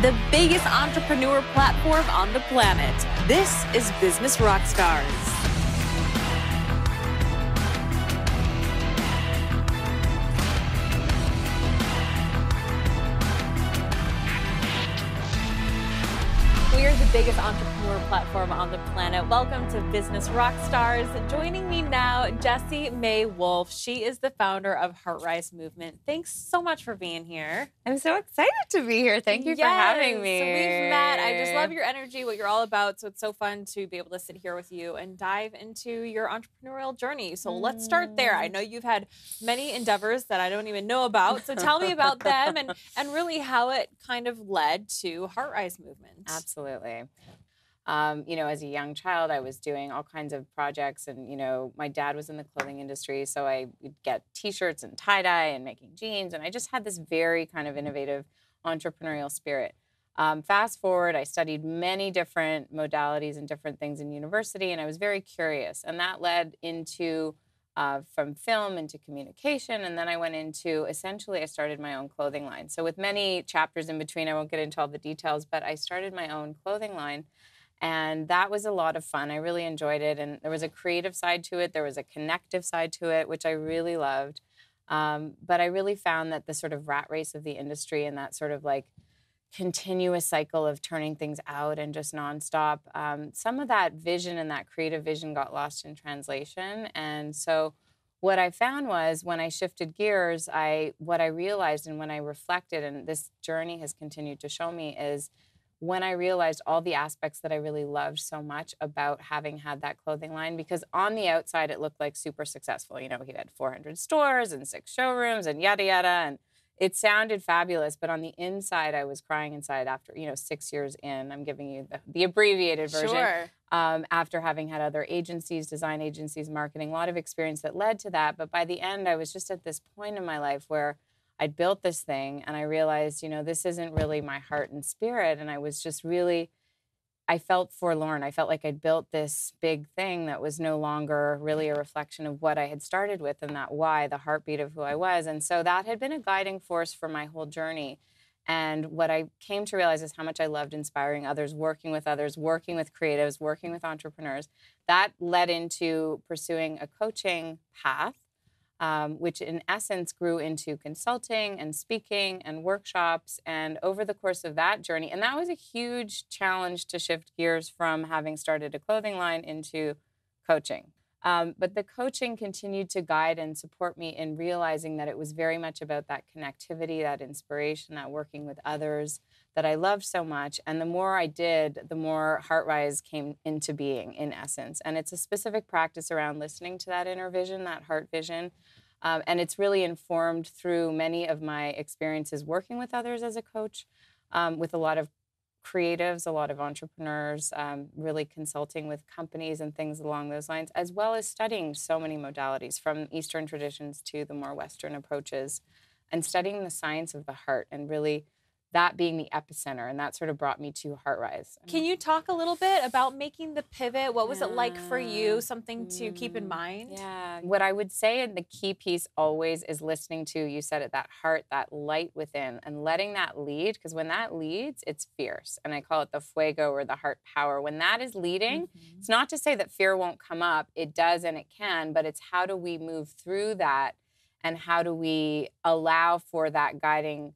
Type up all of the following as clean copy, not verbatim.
the biggest entrepreneur platform on the planet. This is Business Rockstars. We are the biggest entrepreneur platform on the planet. Welcome to Business Rockstars. Joining me now, Jessie May Wolfe. She is the founder of HeartRise movement. Thanks so much for being here. I'm so excited to be here. Thank you for having me. So we've met. I just love your energy, what you're all about. So it's so fun to be able to sit here with you and dive into your entrepreneurial journey. So let's start there. I know you've had many endeavors that I don't even know about. So tell me about them and really how it kind of led to HeartRise movement. Absolutely. As a young child, I was doing all kinds of projects, and my dad was in the clothing industry, so I would get T-shirts and tie-dye and making jeans, and I just had this very kind of innovative entrepreneurial spirit. Fast forward, I studied many different modalities and different things in university, and I was very curious, and that led into from film into communication, and then I went into, essentially, I started my own clothing line. So with many chapters in between, I won't get into all the details, but I started my own clothing line, and that was a lot of fun. I really enjoyed it, and there was a creative side to it. There was a connective side to it, which I really loved. But I really found that the sort of rat race of the industry and that sort of like continuous cycle of turning things out and just nonstop, some of that vision and that creative vision got lost in translation. And so what I found was when I shifted gears, what I realized and when I reflected, and this journey has continued to show me, is when I realized all the aspects that I really loved so much about having had that clothing line, because on the outside, it looked like super successful. He had 400 stores and 6 showrooms and yada, yada. And it sounded fabulous, but on the inside, I was crying inside after, 6 years in. I'm giving you the abbreviated version. Sure. After having had other agencies, design agencies, marketing, a lot of experience that led to that. But by the end, I was just at this point in my life where I'd built this thing and I realized, this isn't really my heart and spirit. And I was just really, I felt forlorn. I felt like I'd built this big thing that was no longer really a reflection of what I had started with and that why, the heartbeat of who I was. And so that had been a guiding force for my whole journey. And what I came to realize is how much I loved inspiring others, working with creatives, working with entrepreneurs. That led into pursuing a coaching path, which in essence grew into consulting and speaking and workshops. And over the course of that journey, and that was a huge challenge to shift gears from having started a clothing line into coaching. But the coaching continued to guide and support me in realizing that it was very much about that connectivity, that inspiration, that working with others that I loved so much. And the more I did, the more HeartRise came into being, in essence. And it's a specific practice around listening to that inner vision, that heart vision. And it's really informed through many of my experiences working with others as a coach, with a lot of creatives, a lot of entrepreneurs, really consulting with companies and things along those lines, as well as studying so many modalities from Eastern traditions to the more Western approaches, and studying the science of the heart and really that being the epicenter. And that sort of brought me to HeartRise. Can you talk a little bit about making the pivot? What was it like for you? Something to keep in mind? Yeah. What I would say, and the key piece always, is listening to, you said it, that heart, that light within, and letting that lead. Because when that leads, it's fierce. And I call it the fuego, or the heart power. When that is leading, it's not to say that fear won't come up. It does and it can, but it's how do we move through that, and how do we allow for that guiding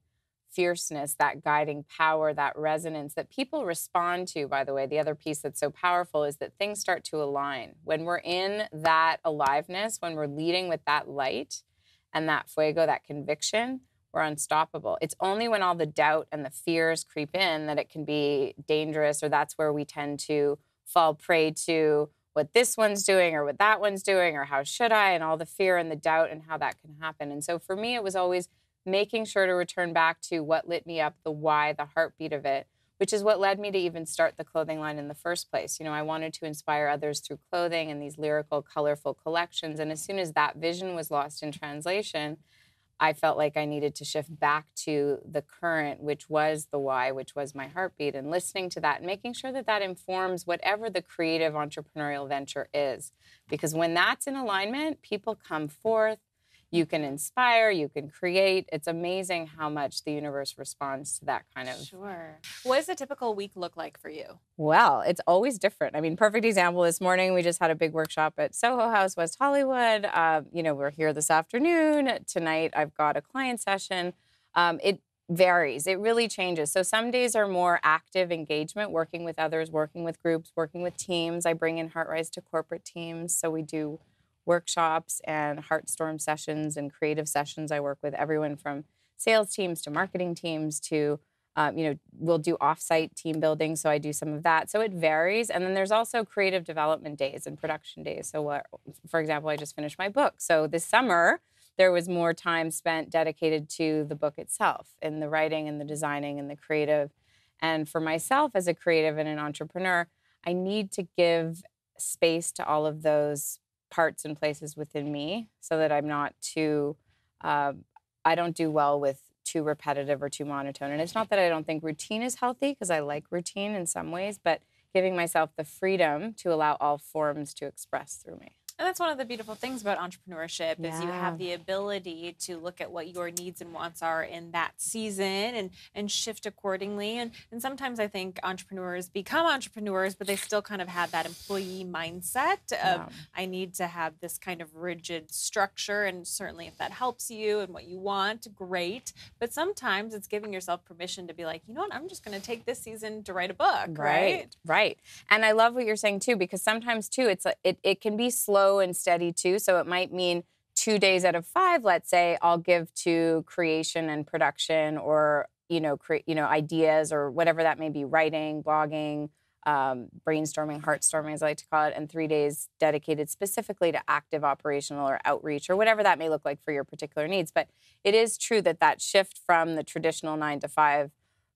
fierceness, that guiding power, that resonance that people respond to. By the way, the other piece that's so powerful is that things start to align. When we're in that aliveness, when we're leading with that light and that fuego, that conviction, we're unstoppable. It's only when all the doubt and the fears creep in that it can be dangerous, or that's where we tend to fall prey to what this one's doing or what that one's doing, or how should I, and all the fear and the doubt and how that can happen. And so for me, it was always making sure to return back to what lit me up, the why, the heartbeat of it, which is what led me to even start the clothing line in the first place. I wanted to inspire others through clothing and these lyrical, colorful collections. And as soon as that vision was lost in translation, I felt like I needed to shift back to the current, which was the why, which was my heartbeat, and listening to that and making sure that that informs whatever the creative entrepreneurial venture is. Because when that's in alignment, people come forth. You can inspire, you can create. It's amazing how much the universe responds to that kind of. Sure. What does a typical week look like for you? Well, it's always different. I mean, perfect example, this morning we just had a big workshop at Soho House, West Hollywood. We're here this afternoon. Tonight I've got a client session. It varies. It really changes. So some days are more active engagement, working with others, working with groups, working with teams. I bring in HeartRise to corporate teams. So we do workshops and Heartstorm sessions and creative sessions. I work with everyone from sales teams to marketing teams to, we'll do offsite team building. So I do some of that. So it varies. And then there's also creative development days and production days. So for example, I just finished my book. So this summer, there was more time spent dedicated to the book itself and the writing and the designing and the creative. And for myself as a creative and an entrepreneur, I need to give space to all of those parts and places within me so that I'm not too, I don't do well with too repetitive or too monotone. And it's not that I don't think routine is healthy, because I like routine in some ways, but giving myself the freedom to allow all forms to express through me. And that's one of the beautiful things about entrepreneurship is you have the ability to look at what your needs and wants are in that season and shift accordingly. And sometimes I think entrepreneurs become entrepreneurs, but they still kind of have that employee mindset of I need to have this kind of rigid structure. And certainly if that helps you and what you want, great. But sometimes it's giving yourself permission to be like, you know what, I'm just going to take this season to write a book, right? Right. And I love what you're saying too, because sometimes too, it can be slow and steady too. So it might mean 2 days out of 5, let's say, I'll give to creation and production, or ideas, or whatever that may be, writing, blogging, brainstorming, heartstorming, as I like to call it, and 3 days dedicated specifically to active operational or outreach, or whatever that may look like for your particular needs. But it is true that shift from the traditional 9 to 5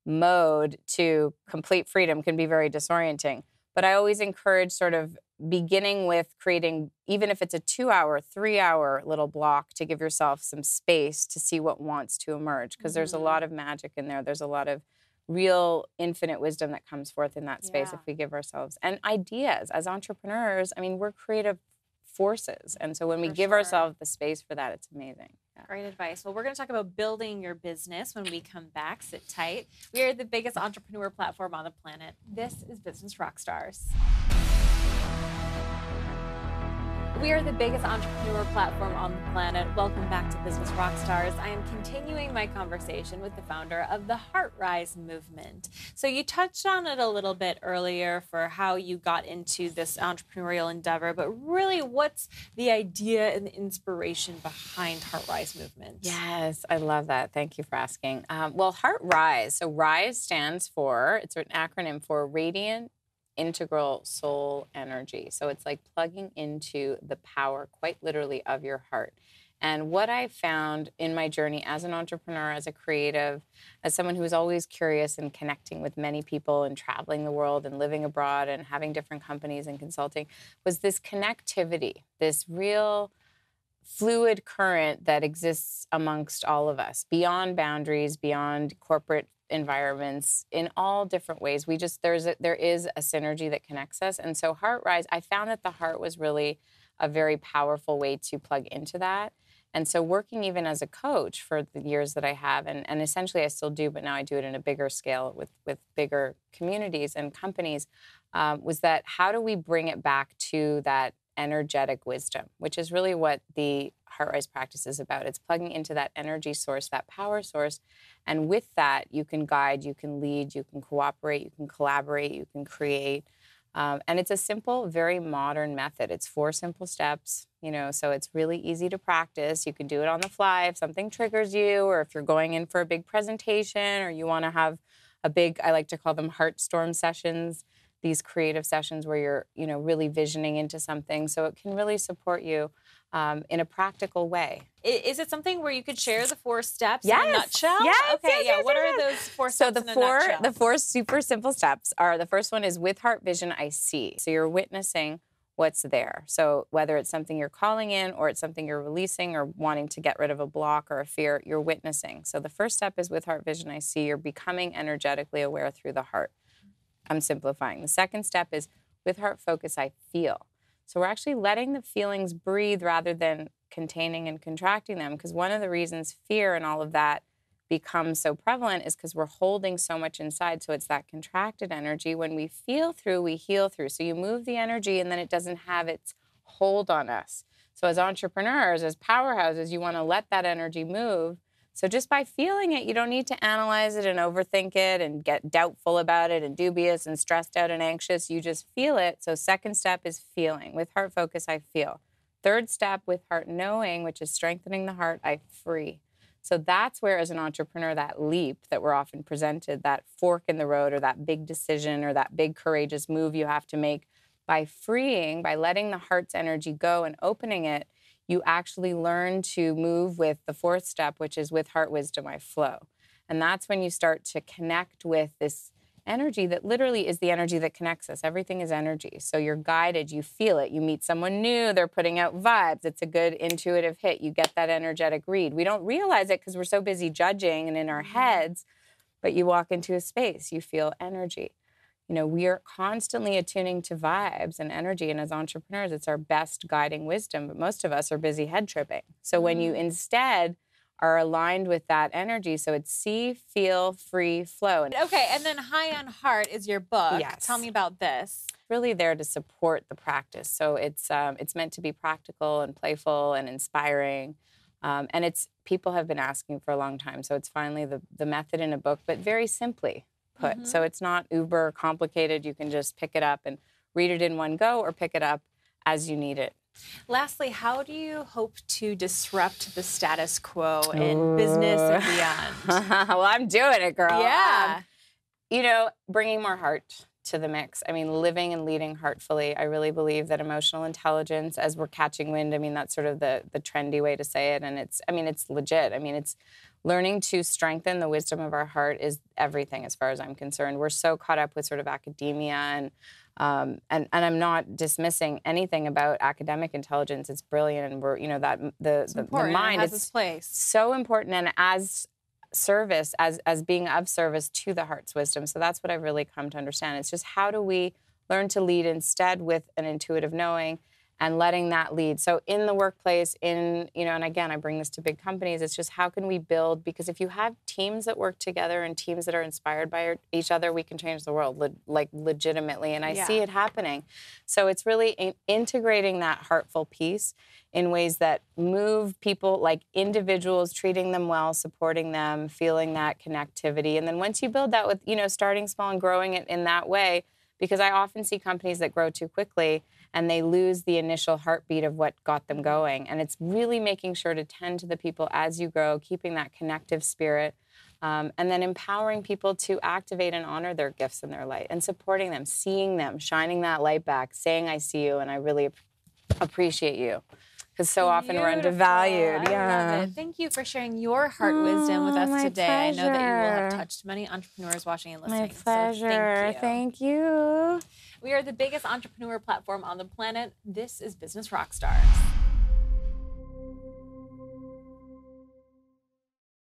mode to complete freedom can be very disorienting. But I always encourage sort of beginning with creating, even if it's a 2-hour, 3-hour little block, to give yourself some space to see what wants to emerge. Because there's a lot of magic in there. There's a lot of real infinite wisdom that comes forth in that space if we give ourselves. And ideas. As entrepreneurs, I mean, we're creative forces. And so when we give ourselves the space for that, it's amazing. Yeah. Great advice. Well, we're going to talk about building your business when we come back. Sit tight. We are the biggest entrepreneur platform on the planet. This is Business Rockstars. We are the biggest entrepreneur platform on the planet. Welcome back to Business Rockstars. I am continuing my conversation with the founder of the HeartRise movement. So you touched on it a little bit earlier for how you got into this entrepreneurial endeavor, but really what's the idea and the inspiration behind HeartRise movement? Yes, I love that. Thank you for asking. Well, HeartRise, so RISE stands for, it's an acronym for Radiant Integral Soul Energy. So it's like plugging into the power, quite literally, of your heart. And what I found in my journey as an entrepreneur, as a creative, as someone who was always curious and connecting with many people and traveling the world and living abroad and having different companies and consulting, was this connectivity, this real fluid current that exists amongst all of us, beyond boundaries, beyond corporate environments, in all different ways. There is a synergy that connects us. And so HeartRise, I found that the heart was really a very powerful way to plug into that. And so working even as a coach for the years that I have, and essentially I still do, but now I do it in a bigger scale with bigger communities and companies, was that how do we bring it back to that energetic wisdom, which is really what the HeartRise practice is about. It's plugging into that energy source, that power source. And with that, you can guide, you can lead, you can cooperate, you can collaborate, you can create. And it's a simple, very modern method. It's 4 simple steps, so it's really easy to practice. You can do it on the fly if something triggers you, or if you're going in for a big presentation, or you want to have a big, I like to call them Heartstorm sessions, these creative sessions where you're, really visioning into something. So it can really support you in a practical way. Is it something where you could share the 4 steps yes. in a nutshell? Yes, okay, yes, what are those 4 steps in a nutshell? The 4 super simple steps are, the first one is with heart vision, I see. So you're witnessing what's there. So whether it's something you're calling in, or it's something you're releasing, or wanting to get rid of a block or a fear, you're witnessing. So the first step is with heart vision, I see. You're becoming energetically aware through the heart. I'm simplifying. The second step is with heart focus, I feel. So we're actually letting the feelings breathe rather than containing and contracting them. Because one of the reasons fear and all of that becomes so prevalent is because we're holding so much inside. So it's that contracted energy. When we feel through, we heal through. So you move the energy and then it doesn't have its hold on us. So as entrepreneurs, as powerhouses, you want to let that energy move. So just by feeling it, you don't need to analyze it and overthink it and get doubtful about it and dubious and stressed out and anxious. You just feel it. So second step is feeling. With heart focus, I feel. Third step with heart knowing, which is strengthening the heart, I free. So that's where, as an entrepreneur, that leap that we're often presented, that fork in the road or that big decision or that big courageous move you have to make, by freeing, by letting the heart's energy go and opening it, you actually learn to move with the fourth step, which is with heart wisdom, I flow. And that's when you start to connect with this energy that literally is the energy that connects us. Everything is energy. So you're guided, you feel it. You meet someone new, they're putting out vibes. It's a good intuitive hit. You get that energetic read. We don't realize it because we're so busy judging and in our heads, but you walk into a space, you feel energy. You know, we are constantly attuning to vibes and energy. And as entrepreneurs, it's our best guiding wisdom. But most of us are busy head tripping. So when you instead are aligned with that energy, so it's see, feel, free, flow. Okay, and then High on Heart is your book. Yes. Tell me about this. Really there to support the practice. So it's meant to be practical and playful and inspiring. And it's people have been asking for a long time. So it's finally the method in a book, but very simply put. So it's not uber complicated. You can just pick it up and read it in one go or pick it up as you need it. Lastly, how do you hope to disrupt the status quo in business and beyond? Well, I'm doing it, girl. Yeah. You know, bringing more heart to the mix. I mean, living and leading heartfully. I really believe that emotional intelligence, as we're catching wind, I mean, that's sort of the trendy way to say it. And it's legit. I mean, it's learning to strengthen the wisdom of our heart is everything as far as I'm concerned. We're so caught up with sort of academia and I'm not dismissing anything about academic intelligence. It's brilliant, and we're, you know, that the mind has its place. So important, and as service, as being of service to the heart's wisdom. So that's what I've really come to understand. It's just how do we learn to lead instead with an intuitive knowing and letting that lead. So in the workplace, and again, I bring this to big companies, it's just how can we build, because if you have teams that work together and teams that are inspired by each other, we can change the world, legitimately, and I see it happening. So it's really integrating that heartful piece in ways that move people, like individuals, treating them well, supporting them, feeling that connectivity. And then once you build that with, starting small and growing it in that way, because I often see companies that grow too quickly and they lose the initial heartbeat of what got them going. And it's really making sure to tend to the people as you grow, keeping that connective spirit, and then empowering people to activate and honor their gifts and their light and supporting them, seeing them, shining that light back, saying, I see you and I really appreciate you. Because so often we're undervalued. I love it. Thank you for sharing your heart wisdom with us today. Pleasure. I know that you will have touched many entrepreneurs watching and listening. My pleasure. So thank you. We are the biggest entrepreneur platform on the planet. This is Business Rockstars.